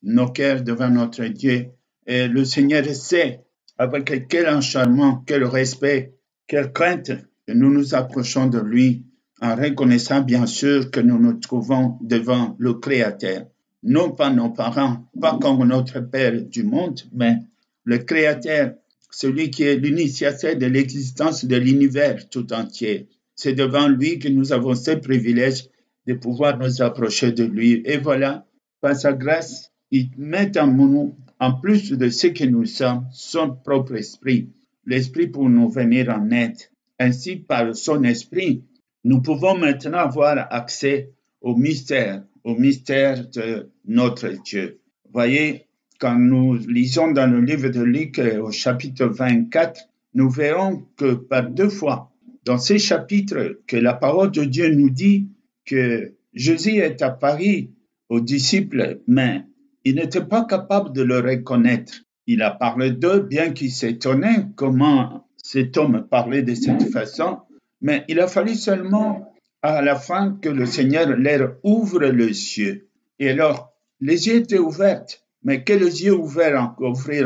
nos cœurs devant notre Dieu. Et le Seigneur sait avec quel acharnement, quel respect, quelle crainte que nous nous approchons de lui en reconnaissant bien sûr que nous nous trouvons devant le Créateur. Non pas nos parents, pas comme notre Père du monde, mais le Créateur, celui qui est l'initiateur de l'existence de l'univers tout entier. C'est devant lui que nous avons ce privilège de pouvoir nous approcher de lui. Et voilà, par sa grâce, il met en nous, en plus de ce que nous sommes, son propre esprit, l'esprit pour nous venir en aide. Ainsi, par son esprit, nous pouvons maintenant avoir accès au mystère de notre Dieu. Voyez, quand nous lisons dans le livre de Luc au chapitre 24, nous verrons que par 2 fois, dans ces chapitres, que la parole de Dieu nous dit que Jésus est apparu aux disciples, mais il n'était pas capable de le reconnaître. Il a parlé d'eux, bien qu'il s'étonnait comment cet homme parlait de cette façon, mais il a fallu seulement à la fin que le Seigneur leur ouvre les yeux. Et alors, les yeux étaient ouverts, mais quels yeux ouvrir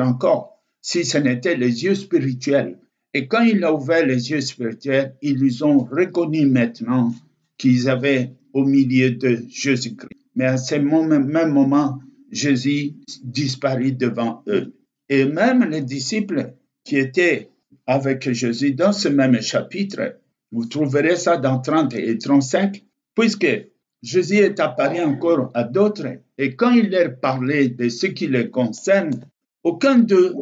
encore, si ce n'était les yeux spirituels. Et quand il a ouvert les yeux spirituels, ils ont reconnu maintenant qu'ils avaient au milieu de Jésus-Christ. Mais à ce même moment, Jésus disparut devant eux. Et même les disciples qui étaient avec Jésus dans ce même chapitre, vous trouverez ça dans 30 et 35, puisque Jésus est apparu encore à d'autres, et quand il leur parlait de ce qui les concerne, aucun d'eux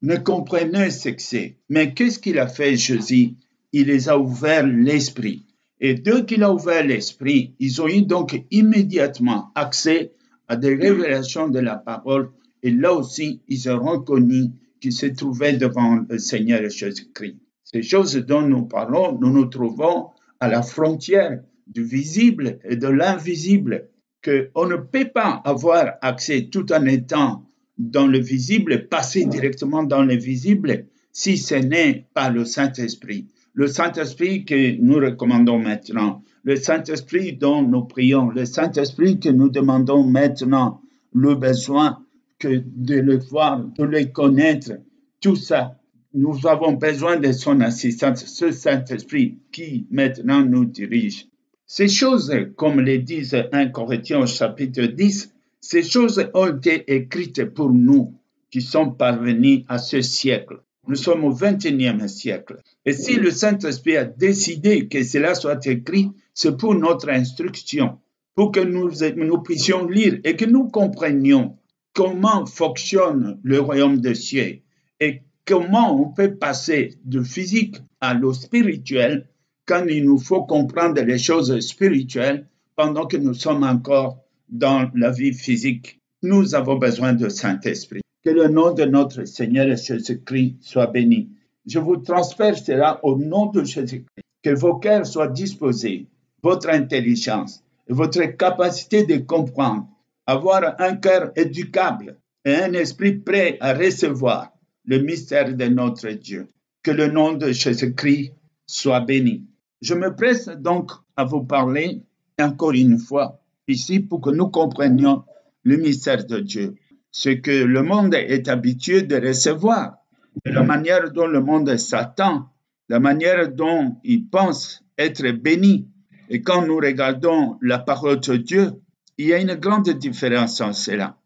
ne comprenait ce que c'est. Mais qu'est-ce qu'il a fait, Jésus? Il les a ouvert l'esprit. Et dès qu'il a ouvert l'esprit, ils ont eu donc immédiatement accès à des révélations de la parole. Et là aussi, ils ont reconnu qu'ils se trouvaient devant le Seigneur Jésus-Christ. Ces choses dont nous parlons, nous nous trouvons à la frontière du visible et de l'invisible, qu'on ne peut pas avoir accès tout en étant dans le visible, passer directement dans le visible, si ce n'est pas le Saint-Esprit. Le Saint-Esprit que nous recommandons maintenant, le Saint-Esprit dont nous prions, le Saint-Esprit que nous demandons maintenant, le besoin que de le voir, de le connaître, tout ça. Nous avons besoin de son assistance, ce Saint-Esprit qui maintenant nous dirige. Ces choses, comme le disent 1 Corinthiens au chapitre 10, ces choses ont été écrites pour nous qui sommes parvenus à ce siècle. Nous sommes au 21e siècle. Et si le Saint-Esprit a décidé que cela soit écrit, c'est pour notre instruction, pour que nous puissions lire et que nous comprenions comment fonctionne le royaume des cieux et comment on peut passer du physique à le spirituel quand il nous faut comprendre les choses spirituelles pendant que nous sommes encore dans la vie physique. Nous avons besoin de Saint-Esprit. Que le nom de notre Seigneur Jésus-Christ soit béni. Je vous transfère cela au nom de Jésus-Christ. Que vos cœurs soient disposés, votre intelligence, votre capacité de comprendre, avoir un cœur éducable et un esprit prêt à recevoir le mystère de notre Dieu. Que le nom de Jésus-Christ soit béni. Je me presse donc à vous parler encore une fois ici pour que nous comprenions le mystère de Dieu. Ce que le monde est habitué de recevoir, la manière dont le monde s'attend, la manière dont il pense être béni. Et quand nous regardons la parole de Dieu, il y a une grande différence en cela.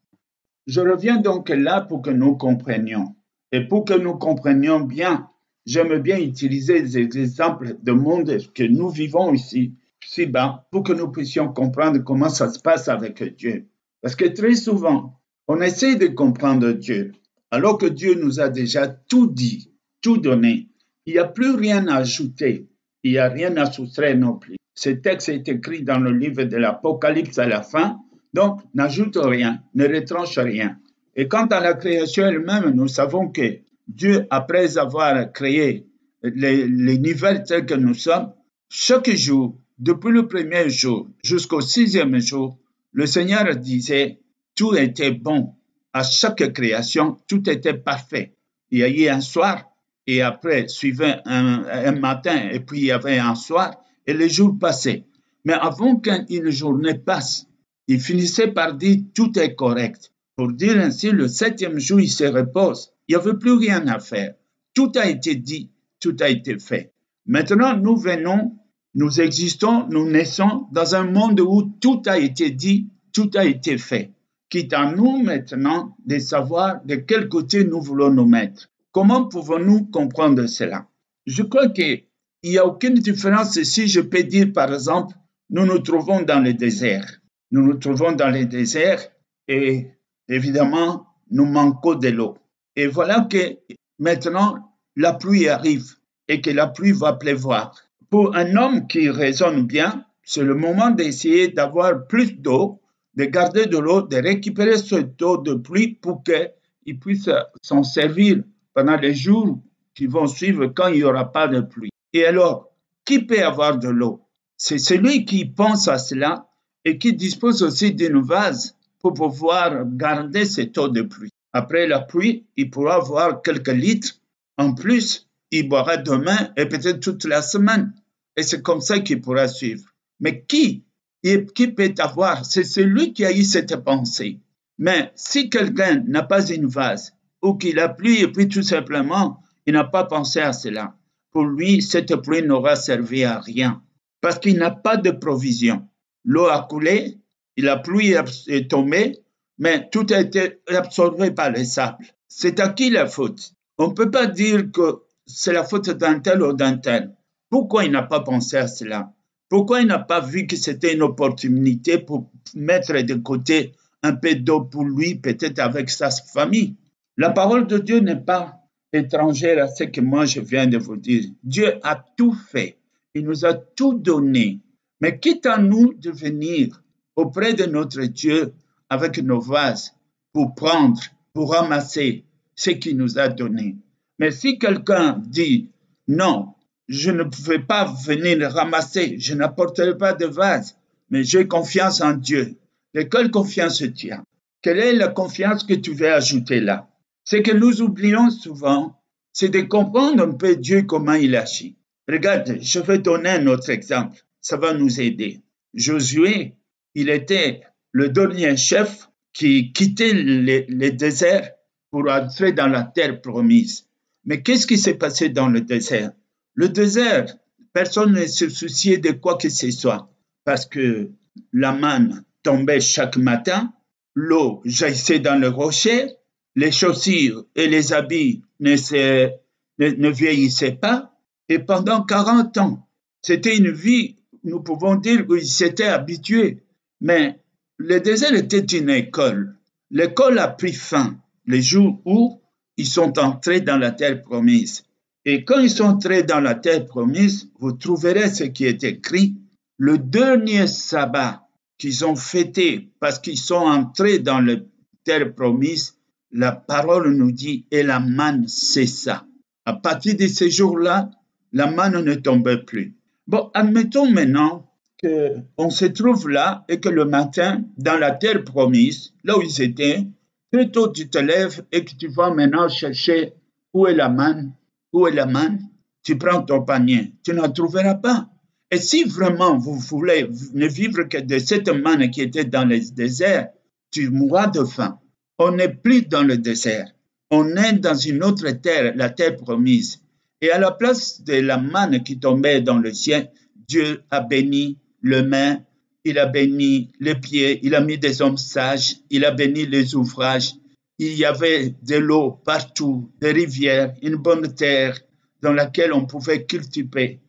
Je reviens donc là pour que nous comprenions. Et pour que nous comprenions bien, j'aime bien utiliser des exemples de monde que nous vivons ici-bas, pour que nous puissions comprendre comment ça se passe avec Dieu. Parce que très souvent, on essaie de comprendre Dieu, alors que Dieu nous a déjà tout dit, tout donné. Il n'y a plus rien à ajouter, il n'y a rien à soustraire non plus. Ce texte est écrit dans le livre de l'Apocalypse à la fin, donc n'ajoute rien, ne retranche rien. Et quant à la création elle-même, nous savons que Dieu, après avoir créé l'univers tel que nous sommes, chaque jour, depuis le premier jour jusqu'au 6e jour, le Seigneur disait, tout était bon. À chaque création, tout était parfait. Il y a eu un soir, et après, suivait un matin, et puis il y avait un soir, et les jours passaient. Mais avant qu'une journée passe, il finissait par dire, tout est correct. Pour dire ainsi, le septième jour, il se repose. Il n'y avait plus rien à faire. Tout a été dit, tout a été fait. Maintenant, nous venons, nous existons, nous naissons dans un monde où tout a été dit, tout a été fait. Quitte à nous maintenant de savoir de quel côté nous voulons nous mettre. Comment pouvons-nous comprendre cela? Je crois qu'il n'y a aucune différence si je peux dire, par exemple, nous nous trouvons dans le désert. Nous nous trouvons dans le désert et évidemment, nous manquons de l'eau. Et voilà que maintenant, la pluie arrive et que la pluie va pleuvoir. Pour un homme qui raisonne bien, c'est le moment d'essayer d'avoir plus d'eau, de garder de l'eau, de récupérer cette eau de pluie pour qu'il puisse s'en servir pendant les jours qui vont suivre quand il n'y aura pas de pluie. Et alors, qui peut avoir de l'eau? C'est celui qui pense à cela et qui dispose aussi d'une vase pour pouvoir garder cette eau de pluie. Après la pluie, il pourra avoir quelques litres. En plus, il boira demain et peut-être toute la semaine. Et c'est comme ça qu'il pourra suivre. Mais qui peut avoir? C'est celui qui a eu cette pensée. Mais si quelqu'un n'a pas une vase ou qu'il a plu et puis tout simplement, il n'a pas pensé à cela, pour lui, cette pluie n'aura servi à rien parce qu'il n'a pas de provision. L'eau a coulé, la pluie est tombée, mais tout a été absorbé par les sables. C'est à qui la faute? On ne peut pas dire que c'est la faute d'un tel ou d'un tel. Pourquoi il n'a pas pensé à cela? Pourquoi il n'a pas vu que c'était une opportunité pour mettre de côté un peu d'eau pour lui, peut-être avec sa famille? La parole de Dieu n'est pas étrangère à ce que moi je viens de vous dire. Dieu a tout fait. Il nous a tout donné. Mais quitte à nous de venir auprès de notre Dieu avec nos vases pour prendre, pour ramasser ce qu'il nous a donné. Mais si quelqu'un dit non, je ne vais pas venir ramasser, je n'apporterai pas de vase, mais j'ai confiance en Dieu. De quelle confiance tu as? Quelle est la confiance que tu veux ajouter là? Ce que nous oublions souvent, c'est de comprendre un peu Dieu comment il agit. Regarde, je vais donner un autre exemple. Ça va nous aider. Josué, il était le dernier chef qui quittait le désert pour entrer dans la terre promise. Mais qu'est-ce qui s'est passé dans le désert? Le désert, personne ne se souciait de quoi que ce soit parce que la manne tombait chaque matin, l'eau jaillissait dans le rocher, les chaussures et les habits ne vieillissaient pas. Et pendant 40 ans, c'était une vie, nous pouvons dire qu'ils s'étaient habitués. Mais le désert était une école. L'école a pris fin le jour où ils sont entrés dans la terre promise. Et quand ils sont entrés dans la terre promise, vous trouverez ce qui est écrit. Le dernier sabbat qu'ils ont fêté parce qu'ils sont entrés dans la terre promise, la parole nous dit, et la manne cessa. À partir de ce jour-là, la manne ne tombait plus. Bon, admettons maintenant qu'on se trouve là et que le matin, dans la terre promise, là où ils étaient, très tôt tu te lèves et que tu vas maintenant chercher où est la manne, où est la manne, tu prends ton panier, tu n'en trouveras pas. Et si vraiment vous voulez ne vivre que de cette manne qui était dans le désert, tu mourras de faim. On n'est plus dans le désert. On est dans une autre terre, la terre promise. Et à la place de la manne qui tombait dans le ciel, Dieu a béni les mains, il a béni les pieds, il a mis des hommes sages, il a béni les ouvrages. Il y avait de l'eau partout, des rivières, une bonne terre dans laquelle on pouvait cultiver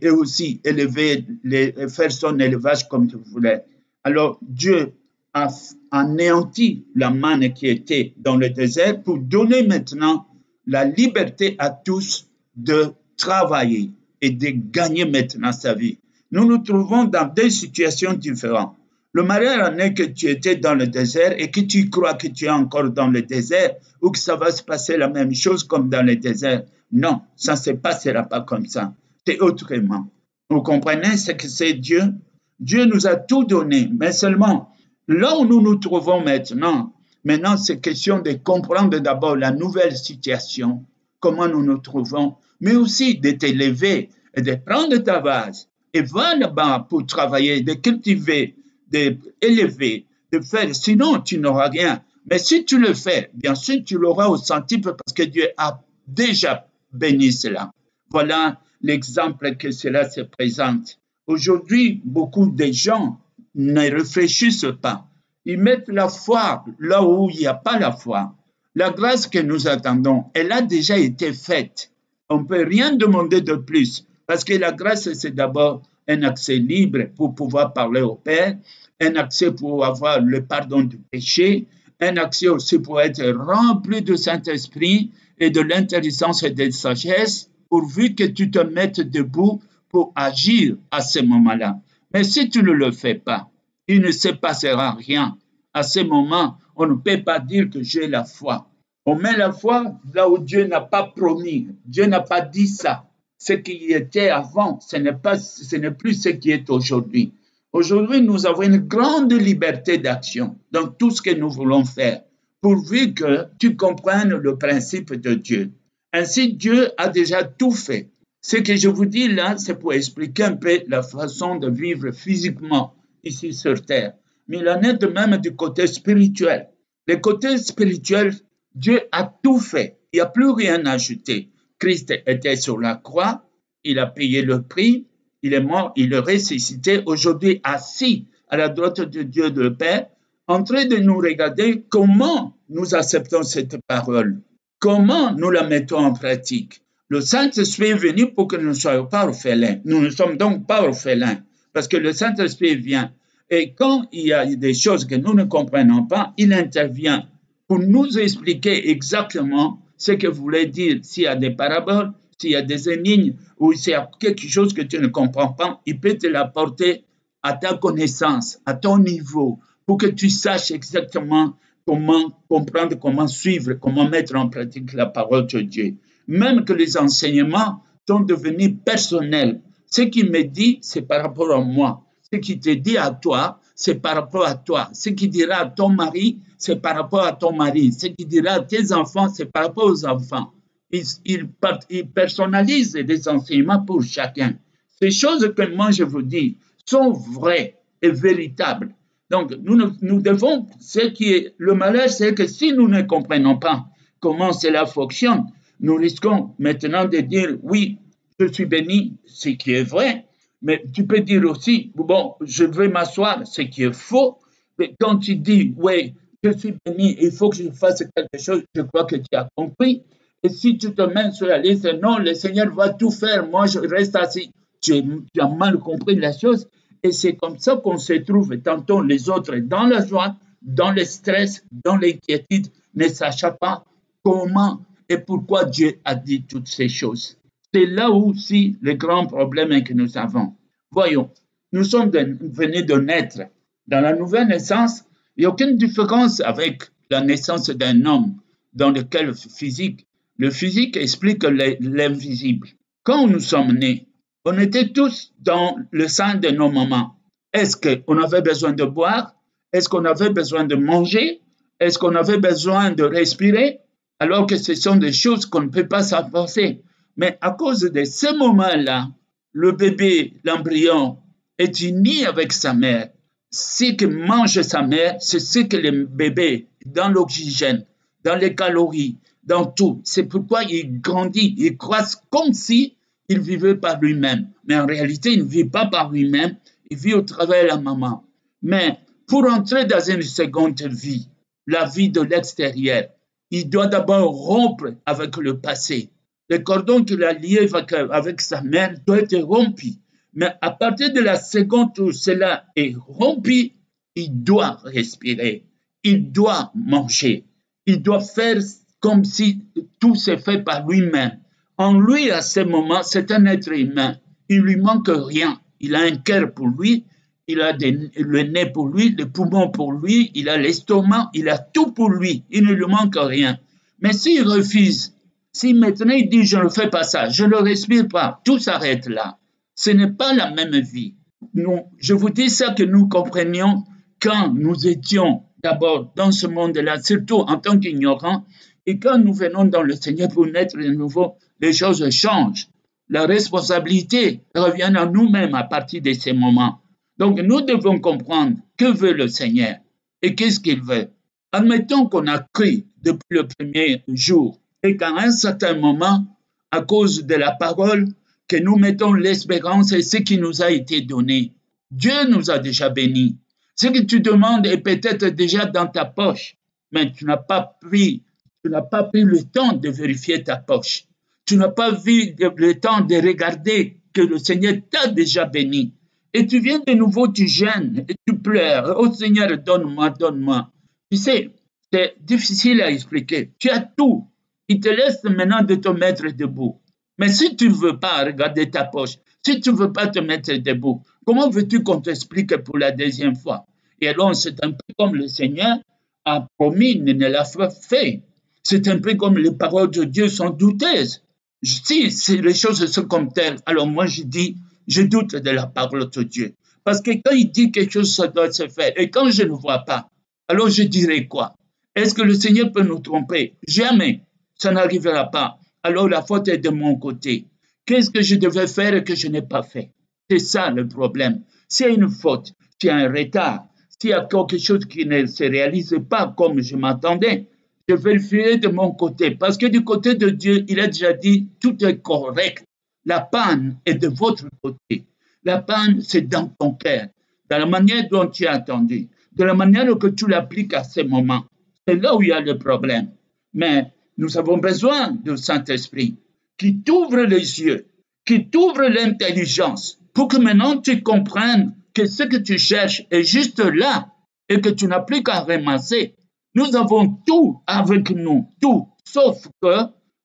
et aussi faire son élevage comme tu voulais. Alors Dieu a anéanti la manne qui était dans le désert pour donner maintenant la liberté à tous de travailler et de gagner maintenant sa vie. Nous nous trouvons dans deux situations différentes. Le malheur en est que tu étais dans le désert et que tu crois que tu es encore dans le désert ou que ça va se passer la même chose comme dans le désert. Non, ça ne se passera pas comme ça. C'est autrement. Vous comprenez ce que c'est Dieu? Dieu nous a tout donné, mais seulement là où nous nous trouvons maintenant, c'est question de comprendre d'abord la nouvelle situation, comment nous nous trouvons, mais aussi de t'élever et de prendre ta vase et va là-bas pour travailler, de cultiver, d'élever, de faire. Sinon, tu n'auras rien. Mais si tu le fais, bien sûr, tu l'auras au centuple parce que Dieu a déjà béni cela. Voilà l'exemple que cela se présente. Aujourd'hui, beaucoup de gens ne réfléchissent pas. Ils mettent la foi là où il n'y a pas la foi. La grâce que nous attendons, elle a déjà été faite. On ne peut rien demander de plus parce que la grâce, c'est d'abord un accès libre pour pouvoir parler au Père, un accès pour avoir le pardon du péché, un accès aussi pour être rempli du Saint-Esprit et de l'intelligence et de la sagesse, pourvu que tu te mettes debout pour agir à ce moment-là. Mais si tu ne le fais pas, il ne se passera rien. À ce moment, on ne peut pas dire que j'ai la foi. On met la foi là où Dieu n'a pas promis. Dieu n'a pas dit ça. Ce qui était avant, ce n'est plus ce qui est aujourd'hui. Aujourd'hui, nous avons une grande liberté d'action dans tout ce que nous voulons faire, pourvu que tu comprennes le principe de Dieu. Ainsi, Dieu a déjà tout fait. Ce que je vous dis là, c'est pour expliquer un peu la façon de vivre physiquement ici sur Terre. Mais il en est de même du côté spirituel. Le côté spirituel, Dieu a tout fait. Il n'y a plus rien à ajouter. Christ était sur la croix, il a payé le prix, il est mort, il est ressuscité, aujourd'hui assis à la droite de Dieu le Père, en train de nous regarder comment nous acceptons cette parole, comment nous la mettons en pratique. Le Saint-Esprit est venu pour que nous ne soyons pas orphelins. Nous ne sommes donc pas orphelins, parce que le Saint-Esprit vient. Et quand il y a des choses que nous ne comprenons pas, il intervient pour nous expliquer exactement ce que voulait dire. S'il y a des paraboles, s'il y a des énigmes, ou s'il y a quelque chose que tu ne comprends pas, il peut te l'apporter à ta connaissance, à ton niveau, pour que tu saches exactement comment comprendre, comment suivre, comment mettre en pratique la parole de Dieu. Même que les enseignements sont devenus personnels. Ce qu'il me dit, c'est par rapport à moi. Ce qu'il te dit à toi, c'est par rapport à toi. Ce qu'il dira à ton mari, c'est par rapport à ton mari. Ce qu'il dira à tes enfants, c'est par rapport aux enfants. Il personnalise les enseignements pour chacun. Ces choses que moi je vous dis sont vraies et véritables. Donc, nous devons, ce qui est le malheur, c'est que si nous ne comprenons pas comment cela fonctionne, nous risquons maintenant de dire, oui, je suis béni, ce qui est vrai, mais tu peux dire aussi, bon, je vais m'asseoir, ce qui est faux, mais quand tu dis, oui, je suis béni, il faut que je fasse quelque chose, je crois que tu as compris. Et si tu te mets sur la liste, non, le Seigneur va tout faire, moi je reste assis. Tu as mal compris la chose. Et c'est comme ça qu'on se trouve, tantôt les autres dans la joie, dans le stress, dans l'inquiétude, ne sachant pas comment et pourquoi Dieu a dit toutes ces choses. C'est là aussi le grand problème que nous avons. Voyons, nous sommes venus de naître. Dans la nouvelle naissance, il n'y a aucune différence avec la naissance d'un homme dans lequel le physique explique l'invisible. Quand nous sommes nés, on était tous dans le sein de nos mamans. Est-ce qu'on avait besoin de boire? Est-ce qu'on avait besoin de manger? Est-ce qu'on avait besoin de respirer? Alors que ce sont des choses qu'on ne peut pas s'en passer. Mais à cause de ce moment-là, le bébé, l'embryon, est uni avec sa mère. Ce que mange sa mère, c'est ce que le bébé, dans l'oxygène, dans les calories, dans tout. C'est pourquoi il grandit, il croît comme si il vivait par lui-même. Mais en réalité, il ne vit pas par lui-même, il vit au travers de la maman. Mais pour entrer dans une seconde vie, la vie de l'extérieur, il doit d'abord rompre avec le passé. Le cordon qu'il a lié avec sa mère doit être rompu. Mais à partir de la seconde où cela est rompu, il doit respirer, il doit manger, il doit faire comme si tout s'est fait par lui-même. En lui, à ce moment, c'est un être humain. Il ne lui manque rien. Il a un cœur pour lui, il a le nez pour lui, les poumons pour lui, il a l'estomac, il a tout pour lui. Il ne lui manque rien. Mais s'il refuse, si maintenant il dit je ne fais pas ça, je ne respire pas, tout s'arrête là. Ce n'est pas la même vie. Je vous dis ça que nous comprenions quand nous étions d'abord dans ce monde-là, surtout en tant qu'ignorants, et quand nous venons dans le Seigneur pour naître de nouveau, les choses changent. La responsabilité revient à nous-mêmes à partir de ces moments. Donc nous devons comprendre que veut le Seigneur et qu'est-ce qu'il veut. Admettons qu'on a cru depuis le premier jour et qu'à un certain moment, à cause de la parole, que nous mettons l'espérance et ce qui nous a été donné. Dieu nous a déjà bénis. Ce que tu demandes est peut-être déjà dans ta poche, mais tu n'as pas pris le temps de vérifier ta poche. Tu n'as pas vu le temps de regarder que le Seigneur t'a déjà béni. Et tu viens de nouveau, tu gênes et tu pleures. Oh Seigneur, donne-moi, donne-moi. Tu sais, c'est difficile à expliquer. Tu as tout. Il te laisse maintenant de te mettre debout. Mais si tu ne veux pas regarder ta poche, si tu ne veux pas te mettre debout, comment veux-tu qu'on t'explique pour la deuxième fois? Et alors, c'est un peu comme le Seigneur a promis, ne l'a pas fait. C'est un peu comme les paroles de Dieu sont douteuses. Si les choses sont comme telles, alors moi je dis, je doute de la parole de Dieu. Parce que quand il dit quelque chose, ça doit se faire. Et quand je ne vois pas, alors je dirai quoi? Est-ce que le Seigneur peut nous tromper? Jamais. Ça n'arrivera pas. Alors la faute est de mon côté. Qu'est-ce que je devais faire et que je n'ai pas fait? C'est ça le problème. S'il y a une faute, s'il y a un retard, s'il y a quelque chose qui ne se réalise pas comme je m'attendais, je vérifierai de mon côté. Parce que du côté de Dieu, il a déjà dit, tout est correct. La panne est de votre côté. La panne, c'est dans ton cœur, dans la manière dont tu as attendu, de la manière que tu l'appliques à ce moment. C'est là où il y a le problème. Mais nous avons besoin du Saint-Esprit qui t'ouvre les yeux, qui t'ouvre l'intelligence pour que maintenant tu comprennes que ce que tu cherches est juste là et que tu n'as plus qu'à ramasser. Nous avons tout avec nous, tout, sauf que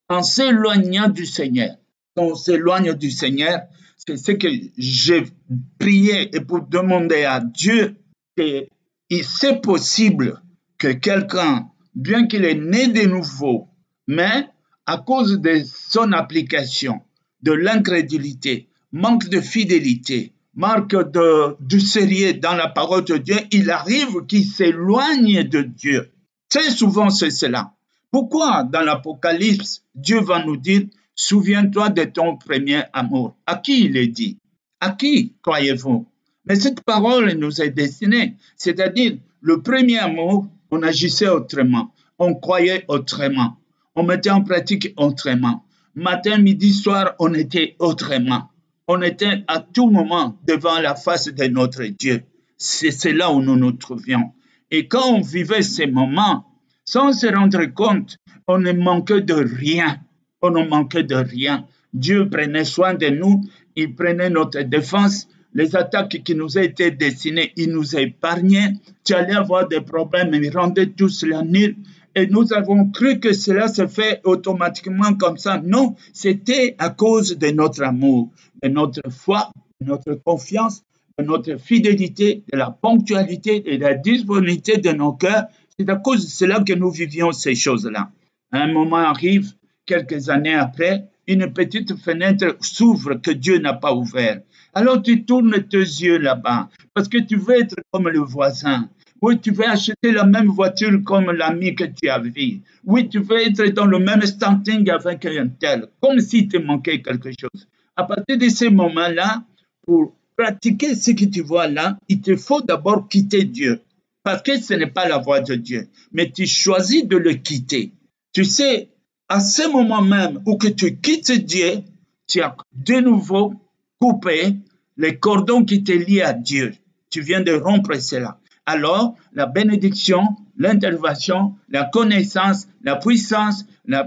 en s'éloignant du Seigneur. Quand on s'éloigne du Seigneur, c'est ce que j'ai prié et pour demander à Dieu que c'est possible que quelqu'un, bien qu'il est né de nouveau, mais à cause de son application, de l'incrédulité, manque de fidélité, manque du sérieux dans la parole de Dieu, il arrive qu'il s'éloigne de Dieu. Très souvent, c'est cela. Pourquoi dans l'Apocalypse, Dieu va nous dire, souviens-toi de ton premier amour? À qui il est dit? À qui croyez-vous? Mais cette parole nous est destinée, c'est-à-dire le premier amour, on agissait autrement, on croyait autrement, on mettait en pratique autrement. Matin, midi, soir, on était autrement. On était à tout moment devant la face de notre Dieu. C'est là où nous nous trouvions. Et quand on vivait ces moments, sans se rendre compte, on ne manquait de rien. On ne manquait de rien. Dieu prenait soin de nous, il prenait notre défense, les attaques qui nous étaient destinées, il nous épargnait. Tu allais avoir des problèmes, il rendait tout cela nul. Et nous avons cru que cela se fait automatiquement comme ça. Non, c'était à cause de notre amour, de notre foi, de notre confiance, de notre fidélité, de la ponctualité et de la disponibilité de nos cœurs. C'est à cause de cela que nous vivions ces choses-là. Un moment arrive, quelques années après, une petite fenêtre s'ouvre que Dieu n'a pas ouverte. Alors tu tournes tes yeux là-bas parce que tu veux être comme le voisin. Oui, tu veux acheter la même voiture comme l'ami que tu as vu. Oui, tu veux être dans le même standing avec un tel, comme s'il te manquait quelque chose. À partir de ces moments-là, pour pratiquer ce que tu vois là, il te faut d'abord quitter Dieu. Parce que ce n'est pas la voie de Dieu. Mais tu choisis de le quitter. Tu sais, à ce moment même où que tu quittes Dieu, tu as de nouveau coupé les cordons qui te lient à Dieu. Tu viens de rompre cela. Alors, la bénédiction, l'intervention, la connaissance, la puissance, la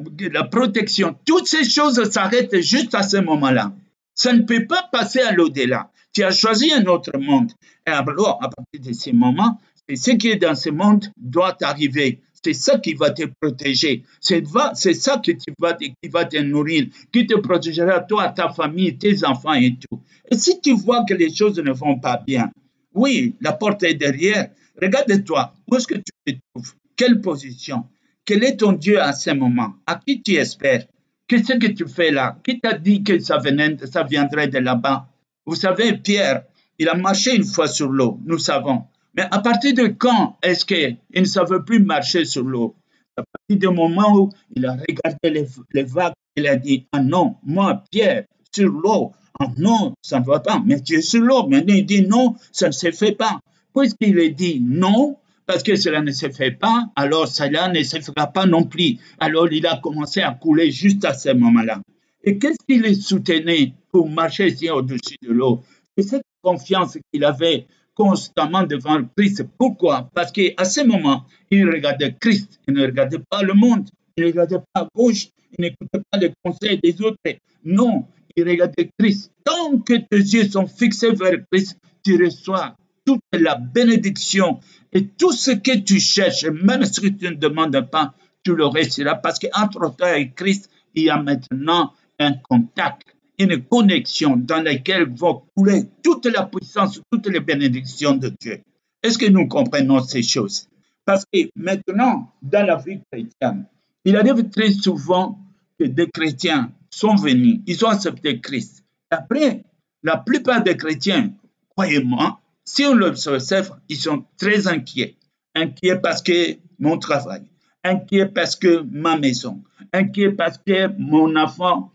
protection, toutes ces choses s'arrêtent juste à ce moment-là. Ça ne peut pas passer à l'au-delà. Tu as choisi un autre monde. Et alors, à partir de ce moment, c'est ce qui est dans ce monde doit arriver. C'est ça qui va te protéger. C'est ça qui va te nourrir, qui te protégera, toi, ta famille, tes enfants et tout. Et si tu vois que les choses ne vont pas bien, oui, la porte est derrière. Regarde-toi, où est-ce que tu te trouves? Quelle position? Quel est ton Dieu à ce moment? À qui tu espères? Qu'est-ce que tu fais là? Qui t'a dit que ça viendrait de là-bas? Vous savez, Pierre, il a marché une fois sur l'eau, nous savons. Mais à partir de quand est-ce qu'il ne savait plus marcher sur l'eau? À partir du moment où il a regardé les vagues, il a dit, ah non, moi, Pierre, sur l'eau, ah non, ça ne va pas. Mais tu es sur l'eau. Maintenant, il dit non, ça ne se fait pas. Puisqu'il a dit non, parce que cela ne se fait pas, alors cela ne se fera pas non plus. Alors il a commencé à couler juste à ce moment-là. Et qu'est-ce qui le soutenait pour marcher ici au-dessus de l'eau? C'est cette confiance qu'il avait constamment devant le Christ. Pourquoi? Parce qu'à ce moment, il regardait Christ, il ne regardait pas le monde, il ne regardait pas à gauche, il n'écoutait pas les conseils des autres. Non, il regardait Christ. Tant que tes yeux sont fixés vers Christ, tu reçois toute la bénédiction et tout ce que tu cherches, même ce que tu ne demandes pas, tu le réussiras parce qu'entre toi et Christ, il y a maintenant un contact, une connexion dans laquelle va couler toute la puissance, toutes les bénédictions de Dieu. Est-ce que nous comprenons ces choses? Parce que maintenant, dans la vie chrétienne, il arrive très souvent que des chrétiens sont venus, ils ont accepté Christ. Après, la plupart des chrétiens, croyez-moi, si on l'observe, ils sont très inquiets. Inquiets parce que mon travail, inquiets parce que ma maison, inquiets parce que mon enfant,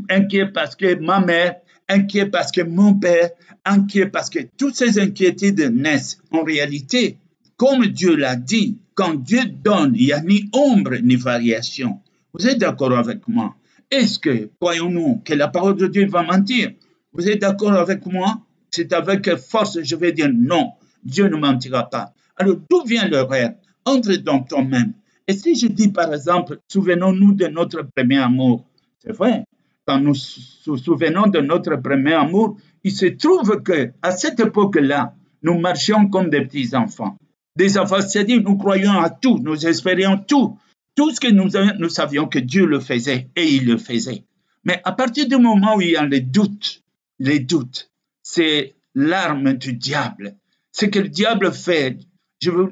inquiets parce que ma mère, inquiets parce que mon père, inquiets parce que toutes ces inquiétudes naissent. En réalité, comme Dieu l'a dit, quand Dieu donne, il n'y a ni ombre ni variation. Vous êtes d'accord avec moi? Est-ce que, croyons-nous, que la parole de Dieu va mentir? Vous êtes d'accord avec moi? C'est avec force, je vais dire non, Dieu ne mentira pas. Alors, d'où vient l'erreur? Entre dans toi-même. Et si je dis, par exemple, souvenons-nous de notre premier amour, c'est vrai, quand nous nous souvenons de notre premier amour, il se trouve qu'à cette époque-là, nous marchions comme des petits enfants. Des enfants, c'est-à-dire nous croyions à tout, nous espérions tout. Tout ce que nous savions que Dieu le faisait et il le faisait. Mais à partir du moment où il y a les doutes, c'est l'arme du diable. Ce que le diable fait,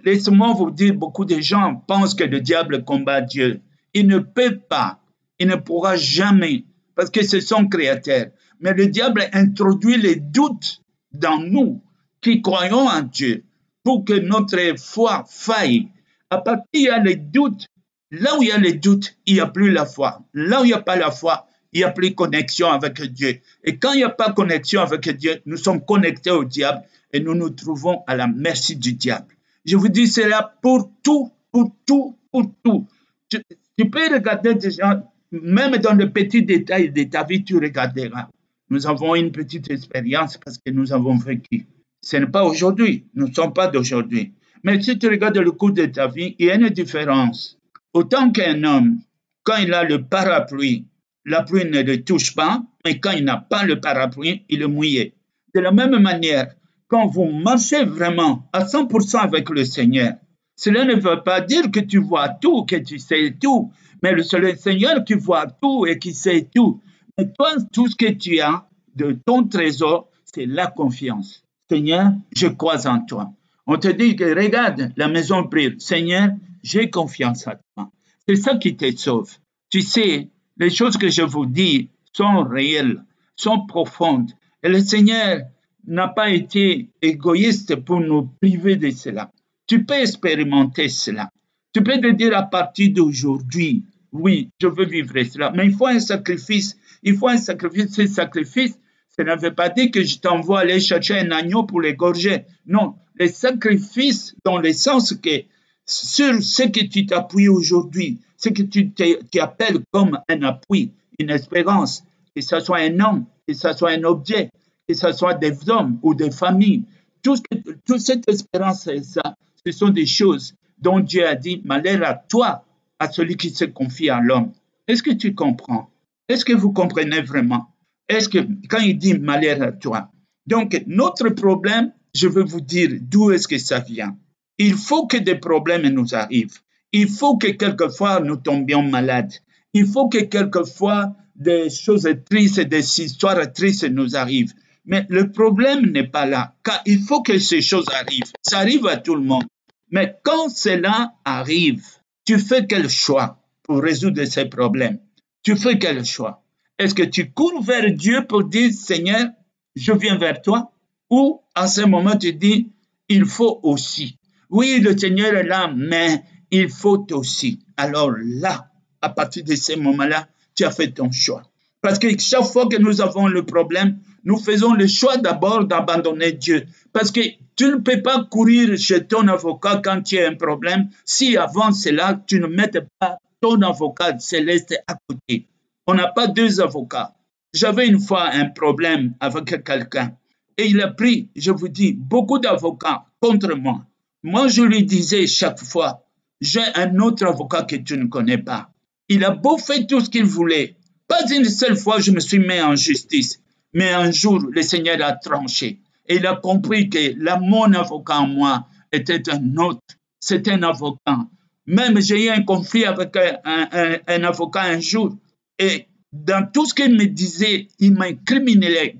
laissez-moi vous dire, beaucoup de gens pensent que le diable combat Dieu. Il ne peut pas, il ne pourra jamais, parce que c'est son créateur. Mais le diable introduit les doutes dans nous qui croyons en Dieu pour que notre foi faille. À partir où il y a les doutes, là où il y a les doutes, il n'y a plus la foi. Là où il n'y a pas la foi, il n'y a plus connexion avec Dieu. Et quand il n'y a pas connexion avec Dieu, nous sommes connectés au diable et nous nous trouvons à la merci du diable. Je vous dis cela pour tout, pour tout, pour tout. Tu peux regarder déjà, même dans le petit détail de ta vie, tu regarderas. Nous avons une petite expérience parce que nous avons vécu. Ce n'est pas aujourd'hui, nous ne sommes pas d'aujourd'hui. Mais si tu regardes le cours de ta vie, il y a une différence. Autant qu'un homme, quand il a le parapluie, la pluie ne le touche pas, et quand il n'a pas le parapluie, il est mouillé. De la même manière, quand vous marchez vraiment à 100% avec le Seigneur, cela ne veut pas dire que tu vois tout, que tu sais tout, mais c'est le Seigneur qui voit tout et qui sait tout. Mais toi, tout ce que tu as de ton trésor, c'est la confiance. Seigneur, je crois en toi. On te dit que regarde, la maison brûle. Seigneur, j'ai confiance en toi. C'est ça qui te sauve. Tu sais, les choses que je vous dis sont réelles, sont profondes. Et le Seigneur n'a pas été égoïste pour nous priver de cela. Tu peux expérimenter cela. Tu peux te dire à partir d'aujourd'hui, oui, je veux vivre cela. Mais il faut un sacrifice. Il faut un sacrifice. Ce sacrifice, ça ne veut pas dire que je t'envoie aller chercher un agneau pour l'égorger. Non, les sacrifices dans le sens que sur ce que tu t'appuies aujourd'hui, ce que tu appelles comme un appui, une espérance, que ce soit un homme, que ce soit un objet, que ce soit des hommes ou des familles, toute cette espérance, ce sont des choses dont Dieu a dit, malheur à toi, à celui qui se confie à l'homme. Est-ce que tu comprends? Est-ce que vous comprenez vraiment? Est-ce que, quand il dit malheur à toi, donc notre problème, je veux vous dire d'où est-ce que ça vient. Il faut que des problèmes nous arrivent. Il faut que quelquefois nous tombions malades. Il faut que quelquefois des choses tristes, des histoires tristes nous arrivent. Mais le problème n'est pas là, car il faut que ces choses arrivent. Ça arrive à tout le monde. Mais quand cela arrive, tu fais quel choix pour résoudre ces problèmes? Tu fais quel choix? Est-ce que tu cours vers Dieu pour dire, Seigneur, je viens vers toi? Ou à ce moment, tu dis, il faut aussi. Oui, le Seigneur est là, mais il faut aussi. Alors là, à partir de ce moment-là, tu as fait ton choix. Parce que chaque fois que nous avons le problème, nous faisons le choix d'abord d'abandonner Dieu. Parce que tu ne peux pas courir chez ton avocat quand tu as un problème si avant cela, tu ne mettes pas ton avocat céleste à côté. On n'a pas deux avocats. J'avais une fois un problème avec quelqu'un et il a pris, je vous dis, beaucoup d'avocats contre moi. Moi, je lui disais chaque fois, j'ai un autre avocat que tu ne connais pas. Il a beau faire tout ce qu'il voulait. Pas une seule fois je me suis mis en justice. Mais un jour, le Seigneur a tranché. Et il a compris que mon avocat en moi était un autre. C'était un avocat. Même j'ai eu un conflit avec un avocat un jour. Et dans tout ce qu'il me disait, il m'a incriminé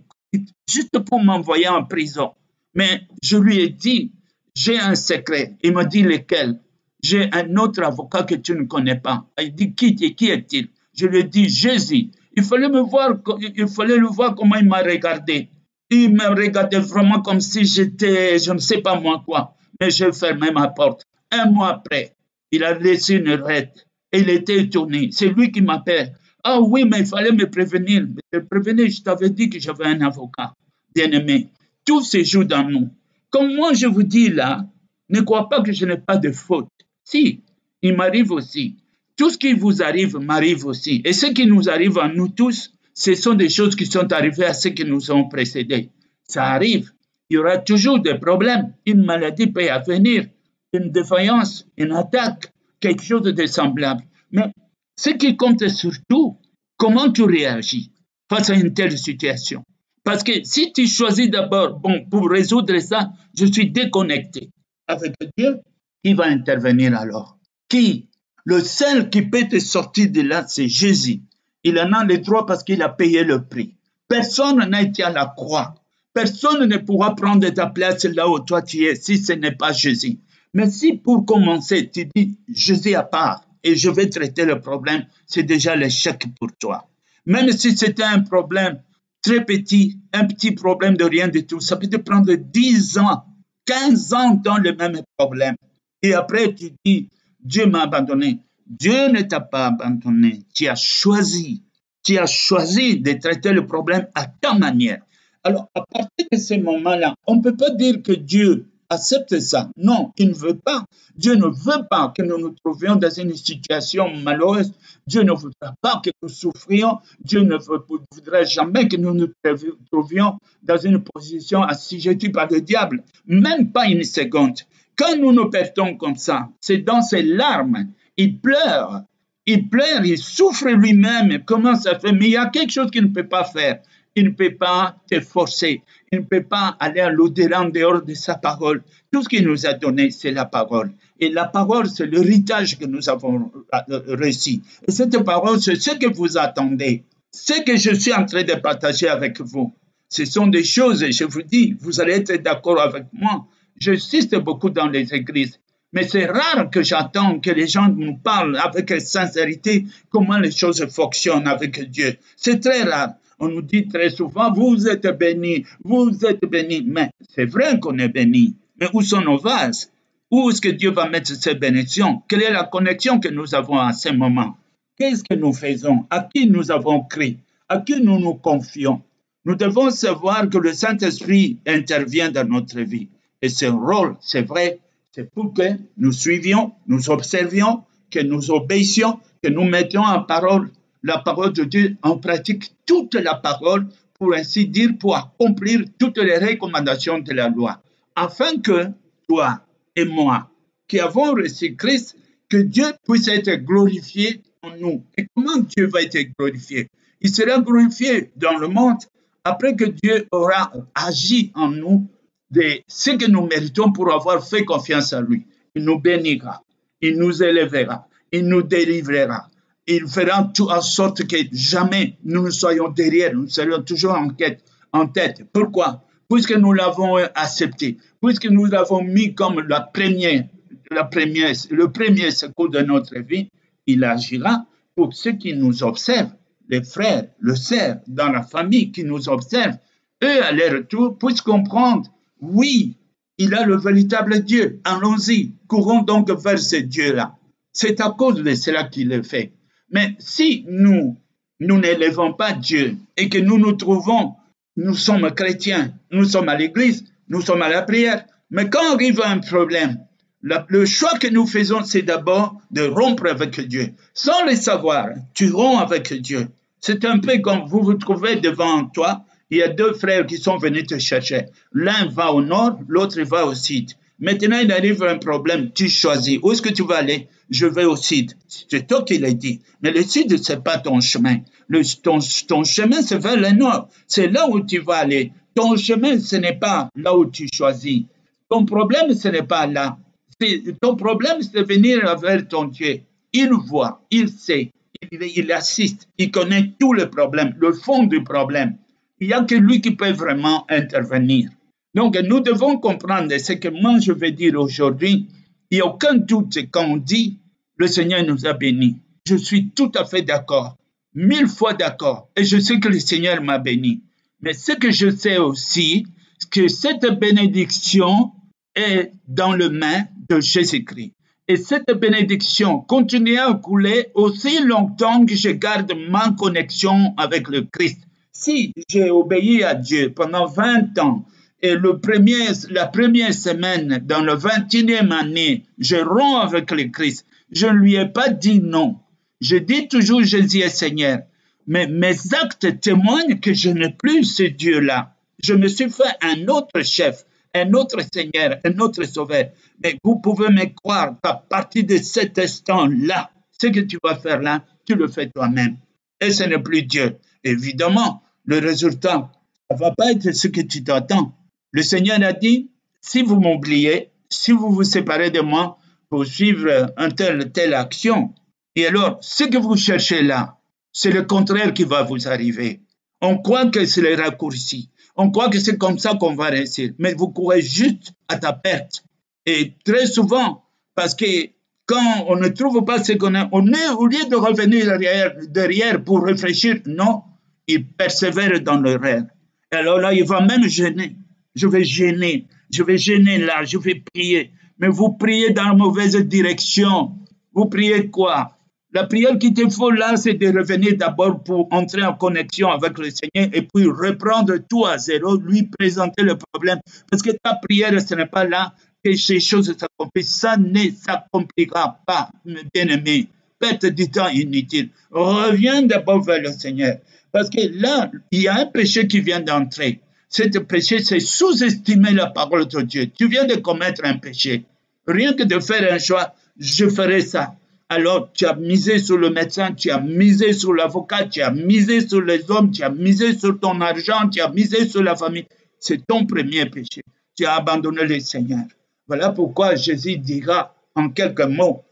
juste pour m'envoyer en prison. Mais je lui ai dit, j'ai un secret. Il m'a dit lequel? J'ai un autre avocat que tu ne connais pas. Il dit, qui est-il? Je lui ai dit, Jésus. Il fallait le voir comment il m'a regardé. Il m'a regardé vraiment comme si j'étais, je ne sais pas moi quoi. Mais j'ai fermé ma porte. Un mois après, il a laissé une lettre et il était étonné. C'est lui qui m'appelle. Ah oui, mais il fallait me prévenir. Je t'avais dit que j'avais un avocat. Bien-aimé, tout se joue dans nous. Comme moi, je vous dis là, ne crois pas que je n'ai pas de faute. Si, il m'arrive aussi. Tout ce qui vous arrive m'arrive aussi. Et ce qui nous arrive à nous tous, ce sont des choses qui sont arrivées à ceux qui nous ont précédés. Ça arrive. Il y aura toujours des problèmes. Une maladie peut venir, une défaillance, une attaque, quelque chose de semblable. Mais ce qui compte surtout, comment tu réagis face à une telle situation. Parce que si tu choisis d'abord, pour résoudre ça, je suis déconnecté avec Dieu, qui va intervenir alors? Qui? Le seul qui peut te sortir de là, c'est Jésus. Il en a le droit parce qu'il a payé le prix. Personne n'a été à la croix. Personne ne pourra prendre ta place là où toi tu es si ce n'est pas Jésus. Mais si pour commencer, tu dis Jésus à part et je vais traiter le problème, c'est déjà l'échec pour toi. Même si c'était un problème très petit, un petit problème de rien du tout, ça peut te prendre 10 ans, 15 ans dans le même problème. Et après, tu dis, Dieu m'a abandonné. Dieu ne t'a pas abandonné. Tu as choisi de traiter le problème à ta manière. Alors, à partir de ce moment-là, on ne peut pas dire que Dieu accepte ça. Non, il ne veut pas. Dieu ne veut pas que nous nous trouvions dans une situation malheureuse. Dieu ne voudra pas que nous souffrions. Dieu ne voudrait jamais que nous nous trouvions dans une position assujettie par le diable. Même pas une seconde. Quand nous nous perdons comme ça, c'est dans ses larmes. Il pleure, il souffre lui-même. Comment ça fait? Mais il y a quelque chose qu'il ne peut pas faire. Il ne peut pas te forcer. Il ne peut pas aller à l'au-delà, en dehors de sa parole. Tout ce qu'il nous a donné, c'est la parole. Et la parole, c'est l'héritage que nous avons reçu. Et cette parole, c'est ce que vous attendez. Ce que je suis en train de partager avec vous. Ce sont des choses, et je vous dis, vous allez être d'accord avec moi. J'insiste beaucoup dans les églises. Mais c'est rare que j'entends que les gens nous parlent avec sincérité comment les choses fonctionnent avec Dieu. C'est très rare. On nous dit très souvent, vous êtes bénis, vous êtes bénis. Mais c'est vrai qu'on est bénis. Mais où sont nos vases? Où est-ce que Dieu va mettre ces bénédictions? Quelle est la connexion que nous avons à ce moment? Qu'est-ce que nous faisons? À qui nous avons crié? À qui nous nous confions? Nous devons savoir que le Saint-Esprit intervient dans notre vie. Et ce rôle, c'est vrai, c'est pour que nous suivions, nous observions, que nous obéissions, que nous mettions en parole la parole de Dieu, en pratique toute la parole, pour ainsi dire, pour accomplir toutes les recommandations de la loi, afin que toi et moi, qui avons reçu Christ, que Dieu puisse être glorifié en nous. Et comment Dieu va être glorifié? Il sera glorifié dans le monde après que Dieu aura agi en nous de ce que nous méritons pour avoir fait confiance à lui. Il nous bénira, il nous élèvera, il nous délivrera. Il fera tout en sorte que jamais nous ne soyons derrière, nous serions toujours en tête. Pourquoi? Puisque nous l'avons accepté, puisque nous l'avons mis comme le premier secours de notre vie, il agira pour ceux qui nous observent, les frères, les sœurs dans la famille qui nous observent. Eux, à leur retour, puissent comprendre, oui, il a le véritable Dieu. Allons-y, courons donc vers ce Dieu-là. C'est à cause de cela qu'il le fait. Mais si nous n'élevons pas Dieu et que nous nous trouvons nous sommes chrétiens, nous sommes à l'église, nous sommes à la prière. Mais quand arrive un problème, le choix que nous faisons, c'est d'abord de rompre avec Dieu. Sans le savoir, tu romps avec Dieu. C'est un peu comme vous vous trouvez devant toi, il y a deux frères qui sont venus te chercher. L'un va au nord, l'autre va au sud. Maintenant, il arrive un problème, tu choisis. Où est-ce que tu vas aller? Je vais au sud. C'est toi qui l'as dit. Mais le sud, c'est pas ton chemin. Ton chemin, c'est vers le nord. C'est là où tu vas aller. Ton chemin, ce n'est pas là où tu choisis. Ton problème, ce n'est pas là. Ton problème, c'est de venir vers ton Dieu. Il voit, il sait, il assiste, il connaît tout le problème, le fond du problème. Il n'y a que lui qui peut vraiment intervenir. Donc, nous devons comprendre ce que moi je vais dire aujourd'hui. Il n'y a aucun doute quand on dit le Seigneur nous a bénis. Je suis tout à fait d'accord, 1000 fois d'accord. Et je sais que le Seigneur m'a béni. Mais ce que je sais aussi, c'est que cette bénédiction est dans les mains de Jésus-Christ. Et cette bénédiction continuera à couler aussi longtemps que je garde ma connexion avec le Christ. Si j'ai obéi à Dieu pendant 20 ans, et la première semaine, dans la 21e année, je romps avec le Christ, je ne lui ai pas dit non. Je dis toujours Jésus est Seigneur. Mais mes actes témoignent que je n'ai plus ce Dieu-là. Je me suis fait un autre chef, un autre Seigneur, un autre Sauveur. Mais vous pouvez me croire qu'à partir de cet instant-là, ce que tu vas faire là, tu le fais toi-même. Et ce n'est plus Dieu. Évidemment, le résultat, ça ne va pas être ce que tu t'attends. Le Seigneur a dit, si vous m'oubliez, si vous vous séparez de moi pour suivre telle action, et alors, ce que vous cherchez là, c'est le contraire qui va vous arriver. On croit que c'est le raccourci. On croit que c'est comme ça qu'on va réussir. Mais vous courez juste à ta perte. Et très souvent, parce que quand on ne trouve pas ce qu'on a, on est, au lieu de revenir derrière pour réfléchir, non, il persévère dans le rêve. Et alors là, il va même gêner. Je vais gêner là, je vais prier. Mais vous priez dans la mauvaise direction. Vous priez quoi? La prière qu'il te faut là, c'est de revenir d'abord pour entrer en connexion avec le Seigneur et puis reprendre tout à zéro, lui présenter le problème. Parce que ta prière, ce n'est pas là que ces choses s'accomplissent. Ça ne s'accomplira pas, bien-aimé. Perte du temps inutile. Reviens d'abord vers le Seigneur. Parce que là, il y a un péché qui vient d'entrer. Ce péché, c'est sous-estimer la parole de Dieu. Tu viens de commettre un péché. Rien que de faire un choix, je ferai ça. Alors, tu as misé sur le médecin, tu as misé sur l'avocat, tu as misé sur les hommes, tu as misé sur ton argent, tu as misé sur la famille. C'est ton premier péché. Tu as abandonné le Seigneur. Voilà pourquoi Jésus dira en quelques mots,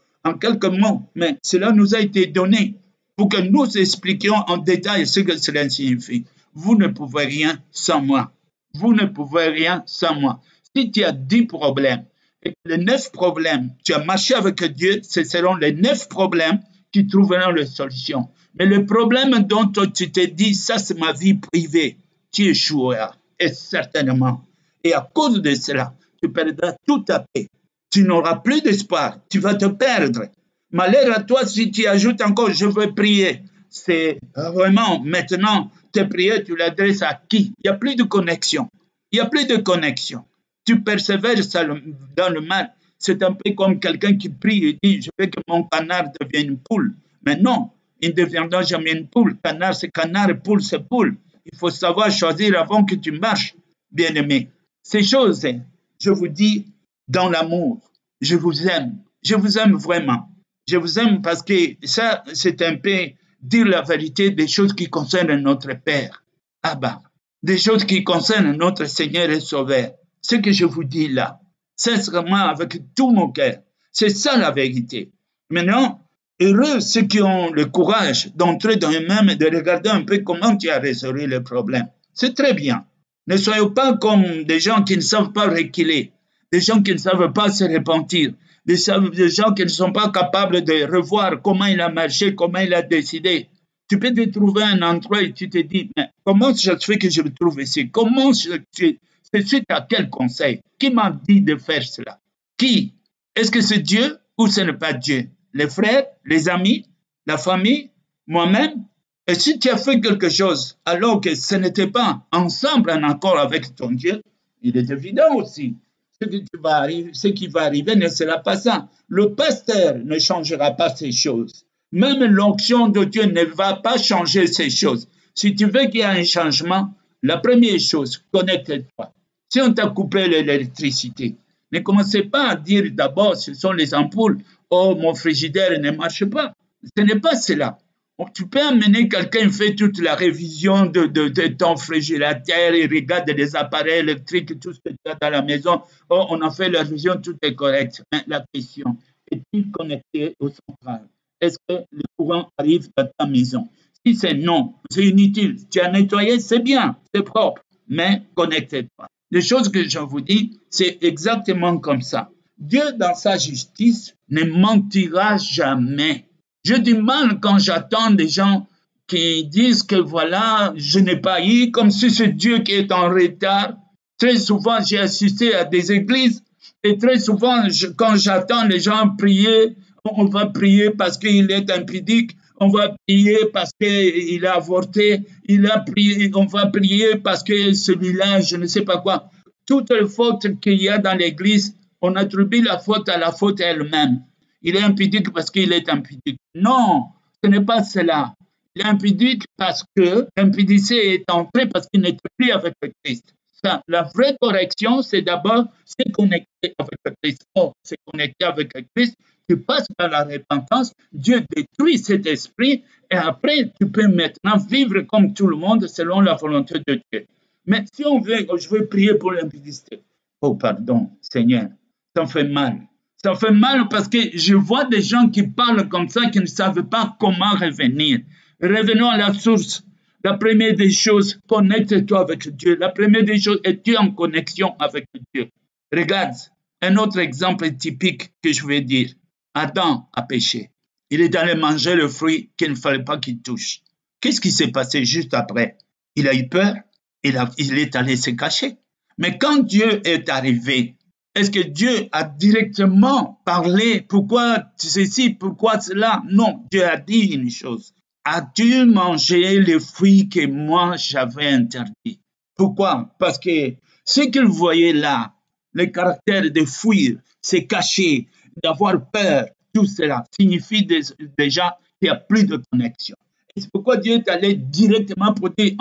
mais cela nous a été donné pour que nous expliquions en détail ce que cela signifie. Vous ne pouvez rien sans moi. Vous ne pouvez rien sans moi. Si tu as 10 problèmes, et les 9 problèmes, tu as marché avec Dieu, ce seront les 9 problèmes qui trouveront la solution. Mais le problème dont tu te dis, ça c'est ma vie privée, tu échoueras, et certainement. Et à cause de cela, tu perdras toute ta paix. Tu n'auras plus d'espoir, tu vas te perdre. Malheur à toi si tu ajoutes encore, je veux prier. C'est vraiment maintenant, tes prières, tu l'adresses à qui? Il n'y a plus de connexion. Il n'y a plus de connexion. Tu persévères dans le mal. C'est un peu comme quelqu'un qui prie et dit, je veux que mon canard devienne une poule. Mais non, il ne deviendra jamais une poule. Canard, c'est canard, poule, c'est poule. Il faut savoir choisir avant que tu marches, bien-aimé. Ces choses, je vous dis, dans l'amour, je vous aime. Je vous aime vraiment. Je vous aime parce que ça, c'est un peu dire la vérité des choses qui concernent notre Père. Abba, des choses qui concernent notre Seigneur et Sauveur. Ce que je vous dis là, sincèrement, avec tout mon cœur, c'est ça la vérité. Maintenant, heureux ceux qui ont le courage d'entrer dans eux-mêmes et de regarder un peu comment tu as résolu le problème. C'est très bien. Ne soyons pas comme des gens qui ne savent pas reculer, des gens qui ne savent pas se repentir, des gens qui ne sont pas capables de revoir comment il a marché, comment il a décidé. Tu peux te trouver un endroit et tu te dis, mais comment ça se fait que je me trouve ici? C'est suite à quel conseil? Qui m'a dit de faire cela? Qui? Est-ce que c'est Dieu ou ce n'est pas Dieu? Les frères, les amis, la famille, moi-même? Et si tu as fait quelque chose alors que ce n'était pas ensemble en accord avec ton Dieu, il est évident aussi. Ce qui va arriver ne sera pas ça. Le pasteur ne changera pas ces choses. Même l'onction de Dieu ne va pas changer ces choses. Si tu veux qu'il y ait un changement, la première chose, connecte-toi. Si on t'a coupé l'électricité, ne commencez pas à dire d'abord ce sont les ampoules, oh mon frigidaire ne marche pas. Ce n'est pas cela. Tu peux amener quelqu'un qui fait toute la révision de ton frigérateur, il regarde les appareils électriques, tout ce que tu as dans la maison. Oh, on a fait la révision, tout est correct. Mais la question, est-il connecté au central? Est-ce que le courant arrive dans ta maison? Si c'est non, c'est inutile. Tu as nettoyé, c'est bien, c'est propre, mais connectez-toi. Les choses que je vous dis, c'est exactement comme ça. Dieu, dans sa justice, ne mentira jamais. J'ai du mal quand j'attends des gens qui disent que voilà, je n'ai pas eu, comme si c'est Dieu qui est en retard. Très souvent, j'ai assisté à des églises et très souvent, quand j'attends les gens prier, on va prier parce qu'il est impudique, on va prier parce qu'il a avorté, on va prier parce que celui-là, je ne sais pas quoi. Toutes les fautes qu'il y a dans l'église, on attribue la faute à la faute elle-même. Il est impudique parce qu'il est impudique. Non, ce n'est pas cela. Il est impudique parce que l'impudicité est entrée parce qu'il n'est plus avec le Christ. Ça, la vraie correction, c'est d'abord se connecter avec le Christ. Oh, se connecter avec le Christ, tu passes par la repentance, Dieu détruit cet esprit et après, tu peux maintenant vivre comme tout le monde selon la volonté de Dieu. Mais si on veut, je veux prier pour l'impudicité. Oh, pardon, Seigneur, ça me fait mal. Ça fait mal parce que je vois des gens qui parlent comme ça, qui ne savent pas comment revenir. Revenons à la source. La première des choses, connecte-toi avec Dieu. La première des choses, es-tu en connexion avec Dieu? Regarde, un autre exemple typique que je vais dire. Adam a péché. Il est allé manger le fruit qu'il ne fallait pas qu'il touche. Qu'est-ce qui s'est passé juste après? Il a eu peur, il est allé se cacher. Mais quand Dieu est arrivé, est-ce que Dieu a directement parlé? Pourquoi ceci, pourquoi cela? Non, Dieu a dit une chose. As-tu mangé les fruits que moi j'avais interdits? Pourquoi? Parce que ce qu'il voyait là, le caractère de fuir, se cacher, d'avoir peur, tout cela signifie déjà qu'il n'y a plus de connexion. Et c'est pourquoi Dieu est allé directement pour dire,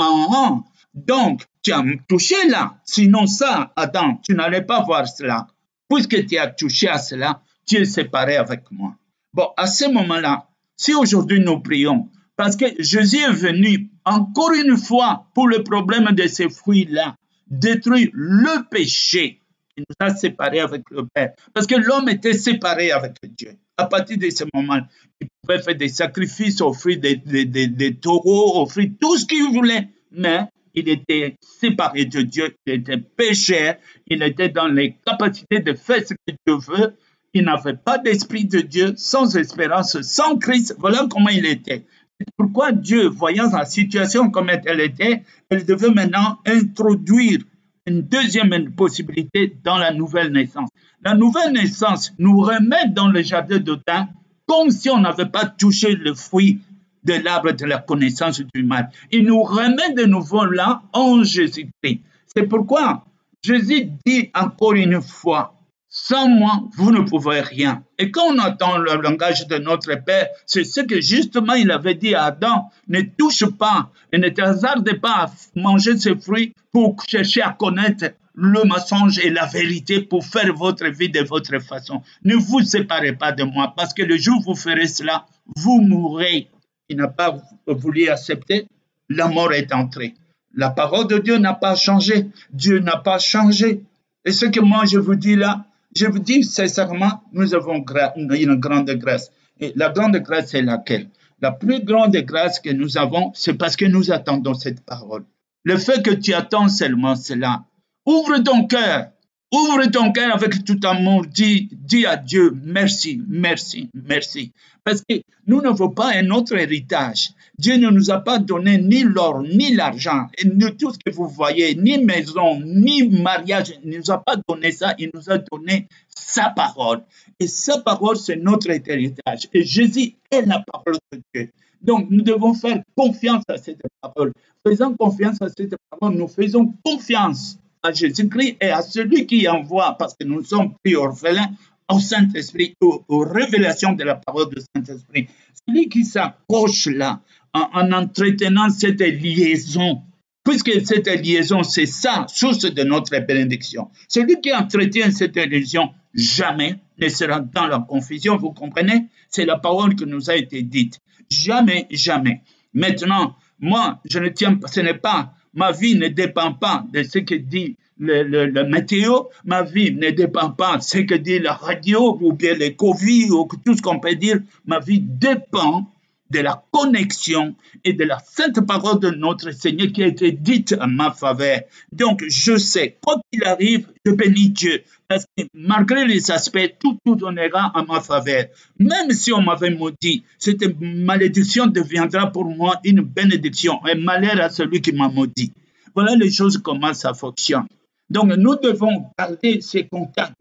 donc tu as touché là, sinon ça, Adam, tu n'allais pas voir cela. Puisque tu as touché à cela, tu es séparé avec moi. Bon, à ce moment-là, si aujourd'hui nous prions, parce que Jésus est venu encore une fois pour le problème de ces fruits-là, détruire le péché qui nous a séparés avec le Père. Parce que l'homme était séparé avec Dieu. À partir de ce moment, il pouvait faire des sacrifices, offrir des taureaux, offrir tout ce qu'il voulait, mais il était séparé de Dieu, il était pécheur, il était dans les capacités de faire ce que Dieu veut, il n'avait pas d'esprit de Dieu, sans espérance, sans Christ, voilà comment il était. C'est pourquoi Dieu, voyant la situation comme elle était, elle devait maintenant introduire une deuxième possibilité dans la nouvelle naissance. La nouvelle naissance nous remet dans le jardin d'Éden comme si on n'avait pas touché le fruit de l'arbre de la connaissance du mal. Il nous remet de nouveau là en Jésus-Christ. C'est pourquoi Jésus dit encore une fois, sans moi, vous ne pouvez rien. Et quand on entend le langage de notre Père, c'est ce que justement il avait dit à Adam, ne touche pas et ne te hasarde pas à manger ce fruit pour chercher à connaître le mensonge et la vérité pour faire votre vie de votre façon. Ne vous séparez pas de moi parce que le jour où vous ferez cela, vous mourrez. Il n'a pas voulu accepter, la mort est entrée. La parole de Dieu n'a pas changé. Dieu n'a pas changé. Et ce que moi je vous dis là, je vous dis sincèrement, nous avons une grande grâce. Et la grande grâce, c'est laquelle? La plus grande grâce que nous avons, c'est parce que nous attendons cette parole. Le fait que tu attends seulement cela, ouvre ton cœur. Ouvre ton cœur avec tout amour. Dis à Dieu merci, merci, merci. Parce que nous n'avons pas un autre héritage. Dieu ne nous a pas donné ni l'or, ni l'argent, ni tout ce que vous voyez, ni maison, ni mariage. Il ne nous a pas donné ça. Il nous a donné sa parole. Et sa parole, c'est notre héritage. Et Jésus est la parole de Dieu. Donc, nous devons faire confiance à cette parole. Faisant confiance à cette parole, nous faisons confiance à Jésus-Christ et à celui qui envoie, parce que nous sommes plus orphelins, au Saint-Esprit, aux révélations de la parole du Saint-Esprit. Celui qui s'accroche là, en entretenant cette liaison, puisque cette liaison, c'est ça, source de notre bénédiction. Celui qui entretient cette liaison, jamais ne sera dans la confusion, vous comprenez? C'est la parole qui nous a été dite. Jamais, jamais. Maintenant, moi, je ne tiens pas, ce n'est pas, ma vie ne dépend pas de ce que dit le météo, ma vie ne dépend pas de ce que dit la radio ou bien les Covid ou tout ce qu'on peut dire. Ma vie dépend de la connexion et de la sainte parole de notre Seigneur qui a été dite en ma faveur. Donc, je sais, quoi qu'il arrive, je bénis Dieu. Parce que malgré les aspects, tout tournera en ma faveur. Même si on m'avait maudit, cette malédiction deviendra pour moi une bénédiction. Un malheur à celui qui m'a maudit. Voilà les choses, comment ça fonctionne. Donc, nous devons garder ces contacts.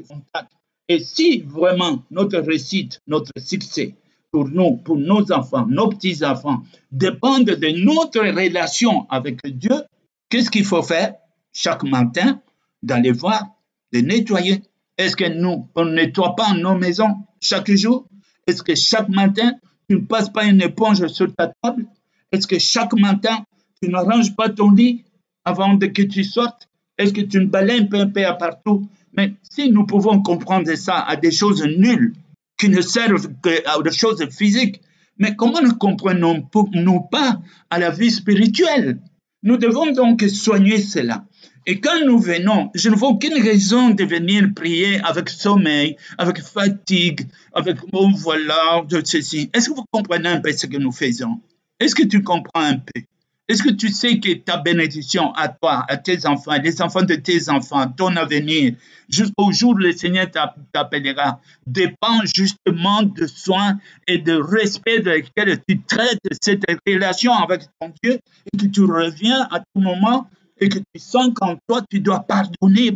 Et si vraiment notre réussite, notre succès, pour nous, pour nos enfants, nos petits-enfants, dépendent de notre relation avec Dieu, qu'est-ce qu'il faut faire chaque matin? D'aller voir, de nettoyer. Est-ce que nous, on ne nettoie pas nos maisons chaque jour? Est-ce que chaque matin, tu ne passes pas une éponge sur ta table? Est-ce que chaque matin, tu n'arranges pas ton lit avant que tu sortes? Est-ce que tu ne balayes un peu à partout? Mais si nous pouvons comprendre ça à des choses nulles, qui ne servent qu'à des choses physiques, mais comment ne comprenons-nous pas à la vie spirituelle? Nous devons donc soigner cela. Et quand nous venons, je ne vois aucune raison de venir prier avec sommeil, avec fatigue, avec oh voilà, de ceci. Est-ce que vous comprenez un peu ce que nous faisons? Est-ce que tu comprends un peu? Est-ce que tu sais que ta bénédiction à toi, à tes enfants, les enfants de tes enfants, ton avenir, jusqu'au jour où le Seigneur t'appellera, dépend justement de soins et de respect de lequel tu traites cette relation avec ton Dieu et que tu reviens à tout moment et que tu sens qu'en toi, tu dois pardonner,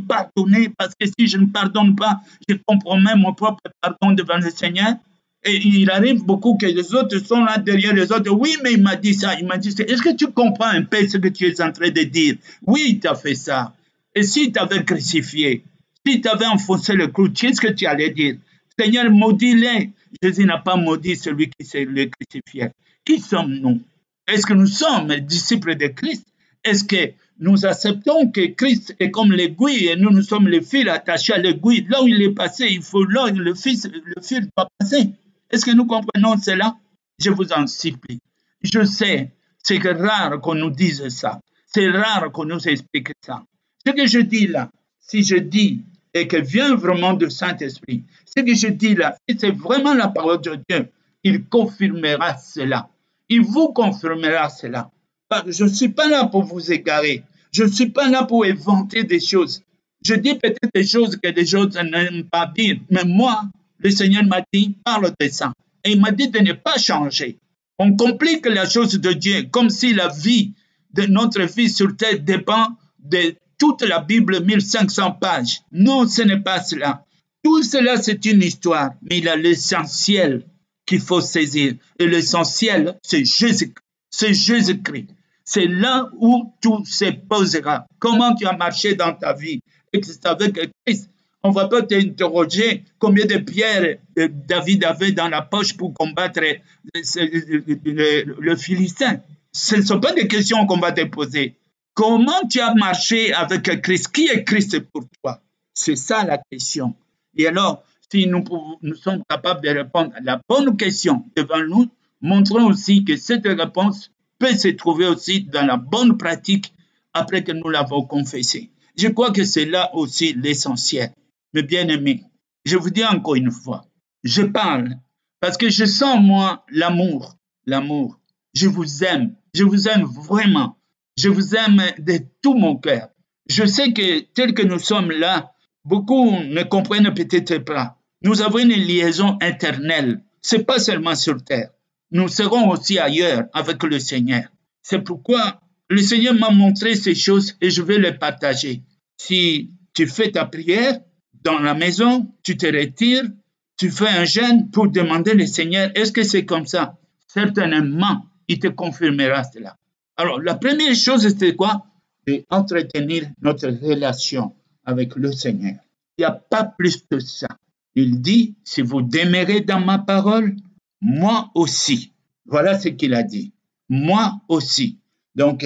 parce que si je ne pardonne pas, je compromets mon propre pardon devant le Seigneur. Et il arrive beaucoup que les autres sont là derrière les autres. Oui, mais il m'a dit ça, il m'a dit ça. Est-ce que tu comprends un peu ce que tu es en train de dire? Oui, il t'a fait ça. Et s'il t'avait crucifié, s'il t'avait enfoncé le clou, qu'est-ce que tu allais dire? Seigneur, maudis-les. Jésus n'a pas maudit celui qui s'est le crucifié. Qui sommes-nous? Est-ce que nous sommes disciples de Christ? Est-ce que nous acceptons que Christ est comme l'aiguille et nous sommes les fils attachés à l'aiguille? Là où il est passé, il faut là où le fil doit passer. Est-ce que nous comprenons cela? Je vous en supplie. Je sais, c'est rare qu'on nous dise ça. C'est rare qu'on nous explique ça. Ce que je dis là, si je dis et que vient vraiment du Saint-Esprit, ce que je dis là, si c'est vraiment la parole de Dieu, il confirmera cela. Il vous confirmera cela. Je ne suis pas là pour vous égarer. Je ne suis pas là pour inventer des choses. Je dis peut-être des choses que les autres n'aiment pas dire, mais moi, le Seigneur m'a dit, parle de ça. Et il m'a dit de ne pas changer. On complique la chose de Dieu comme si la vie de notre vie sur terre dépend de toute la Bible, 1500 pages. Non, ce n'est pas cela. Tout cela, c'est une histoire, mais il y a l'essentiel qu'il faut saisir. Et l'essentiel, c'est Jésus-Christ. C'est Jésus-Christ. C'est là où tout se posera. Comment tu as marché dans ta vie? Et c'est avec Christ. On ne va pas t'interroger combien de pierres David avait dans la poche pour combattre le Philistin. Ce ne sont pas des questions qu'on va te poser. Comment tu as marché avec Christ? Qui est Christ pour toi? C'est ça la question. Et alors, si nous sommes capables de répondre à la bonne question devant nous, montrons aussi que cette réponse peut se trouver aussi dans la bonne pratique après que nous l'avons confessée. Je crois que c'est là aussi l'essentiel. Mes bien-aimés, je vous dis encore une fois, je parle parce que je sens moi l'amour, l'amour. Je vous aime vraiment. Je vous aime de tout mon cœur. Je sais que tel que nous sommes là, beaucoup ne comprennent peut-être pas. Nous avons une liaison éternelle. C'est pas seulement sur terre. Nous serons aussi ailleurs avec le Seigneur. C'est pourquoi le Seigneur m'a montré ces choses et je vais les partager. Si tu fais ta prière dans la maison, tu te retires, tu fais un jeûne pour demander au Seigneur, est-ce que c'est comme ça? Certainement, il te confirmera cela. Alors, la première chose, c'était quoi? C'est entretenir notre relation avec le Seigneur. Il n'y a pas plus que ça. Il dit, si vous demeurez dans ma parole, moi aussi. Voilà ce qu'il a dit. Moi aussi. Donc,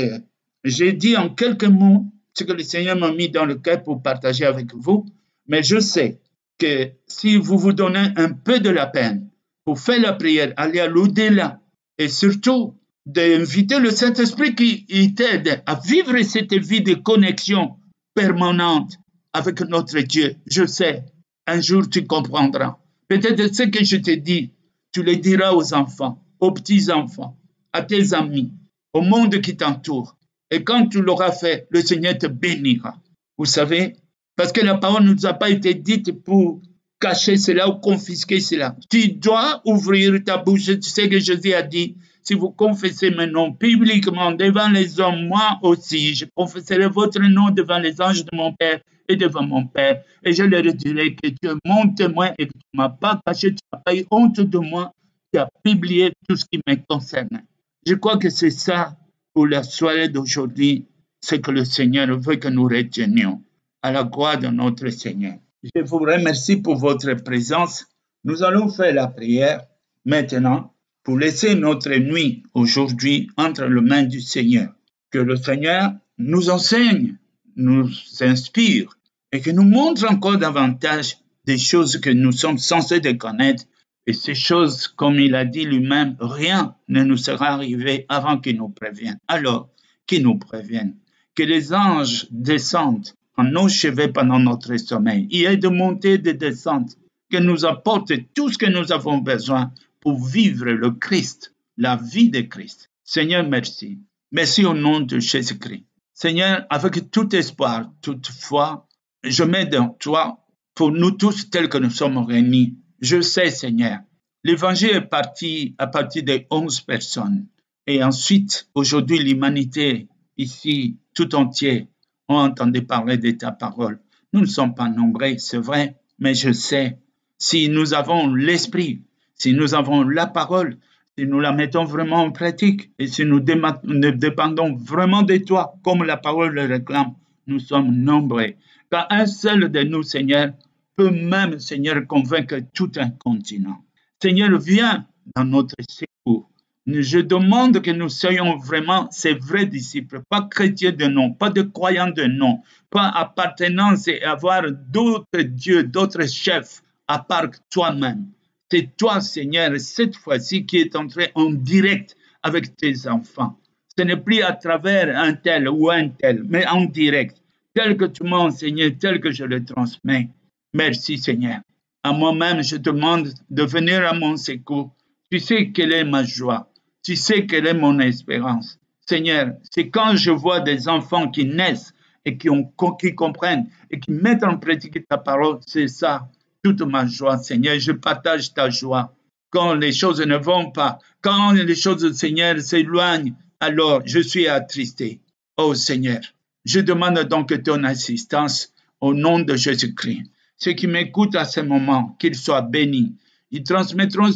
j'ai dit en quelques mots ce que le Seigneur m'a mis dans le cœur pour partager avec vous, mais je sais que si vous vous donnez un peu de la peine pour faire la prière, aller à l'au-delà, et surtout d'inviter le Saint-Esprit qui t'aide à vivre cette vie de connexion permanente avec notre Dieu, je sais, un jour tu comprendras. Peut-être ce que je te dis, tu le diras aux enfants, aux petits-enfants, à tes amis, au monde qui t'entoure. Et quand tu l'auras fait, le Seigneur te bénira. Vous savez, parce que la parole ne nous a pas été dite pour cacher cela ou confisquer cela. Tu dois ouvrir ta bouche. Tu sais que Jésus a dit, si vous confessez mon nom publiquement devant les hommes, moi aussi, je confesserai votre nom devant les anges de mon Père et devant mon Père. Et je leur dirai que tu es mon témoin et que tu ne m'as pas caché, tu n'as pas eu honte de moi, tu as publié tout ce qui me concerne. Je crois que c'est ça pour la soirée d'aujourd'hui, ce que le Seigneur veut que nous retenions, à la gloire de notre Seigneur. Je vous remercie pour votre présence. Nous allons faire la prière maintenant pour laisser notre nuit aujourd'hui entre les mains du Seigneur. Que le Seigneur nous enseigne, nous inspire et que nous montre encore davantage des choses que nous sommes censés de connaître. Et ces choses, comme il a dit lui-même, rien ne nous sera arrivé avant qu'il nous prévienne. Alors, qu'il nous prévienne. Que les anges descendent en nos cheveux pendant notre sommeil. Il y a de montées et de descentes. Que nous apporte tout ce que nous avons besoin pour vivre le Christ, la vie de Christ. Seigneur, merci. Merci au nom de Jésus-Christ. Seigneur, avec tout espoir, toute foi, je mets dans toi pour nous tous tels que nous sommes réunis. Je sais, Seigneur, l'évangile est parti à partir de 11 personnes. Et ensuite, aujourd'hui, l'humanité ici, tout entière, ont entendu parler de ta parole. Nous ne sommes pas nombreux, c'est vrai, mais je sais, si nous avons l'esprit, si nous avons la parole, si nous la mettons vraiment en pratique et si nous dépendons vraiment de toi, comme la parole le réclame, nous sommes nombreux. Car un seul de nous, Seigneur, peut même, Seigneur, convaincre tout un continent. Seigneur, viens dans notre secours. Je demande que nous soyons vraiment ces vrais disciples, pas chrétiens de nom, pas de croyants de nom, pas appartenance et avoir d'autres dieux, d'autres chefs à part toi-même. C'est toi, Seigneur, cette fois-ci qui est entré en direct avec tes enfants. Ce n'est plus à travers un tel ou un tel, mais en direct, tel que tu m'as enseigné, tel que je le transmets. Merci, Seigneur. À moi-même, je demande de venir à mon secours. Tu sais quelle est ma joie. Tu sais quelle est mon espérance. Seigneur, c'est quand je vois des enfants qui naissent et qui comprennent et qui mettent en pratique ta parole, c'est ça, toute ma joie, Seigneur. Je partage ta joie. Quand les choses ne vont pas, quand les choses, Seigneur, s'éloignent, alors je suis attristé. Oh Seigneur, je demande donc ton assistance au nom de Jésus-Christ. Ceux qui m'écoutent à ce moment, qu'ils soient bénis. Ils transmettront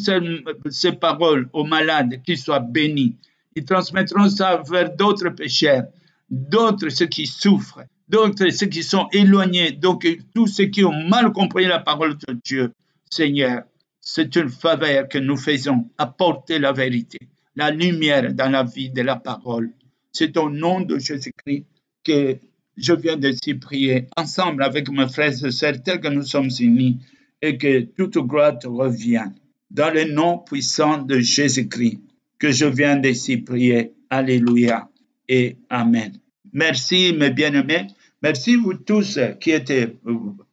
ces paroles aux malades, qu'ils soient bénis. Ils transmettront ça vers d'autres pécheurs, d'autres ceux qui souffrent, d'autres ceux qui sont éloignés, donc tous ceux qui ont mal compris la parole de Dieu. Seigneur, c'est une faveur que nous faisons, apporter la vérité, la lumière dans la vie de la parole. C'est au nom de Jésus-Christ que je viens de s'y prier ensemble avec mes frères et sœurs tels que nous sommes unis et que toute gloire te revienne. Dans le nom puissant de Jésus-Christ que je viens de s'y prier. Alléluia et Amen. Merci mes bien-aimés. Merci vous tous qui étiez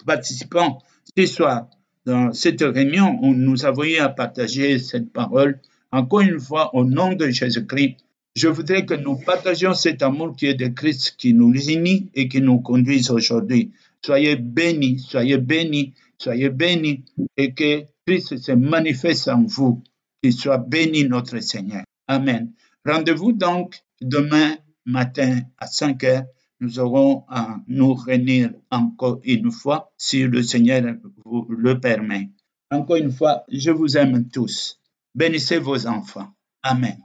participants ce soir dans cette réunion où nous avons eu à partager cette parole. Encore une fois, au nom de Jésus-Christ, je voudrais que nous partagions cet amour qui est de Christ, qui nous unit et qui nous conduise aujourd'hui. Soyez bénis, soyez bénis, soyez bénis et que Christ se manifeste en vous. Qu'il soit béni notre Seigneur. Amen. Rendez-vous donc demain matin à 5 heures. Nous aurons à nous réunir encore une fois si le Seigneur vous le permet. Encore une fois, je vous aime tous. Bénissez vos enfants. Amen.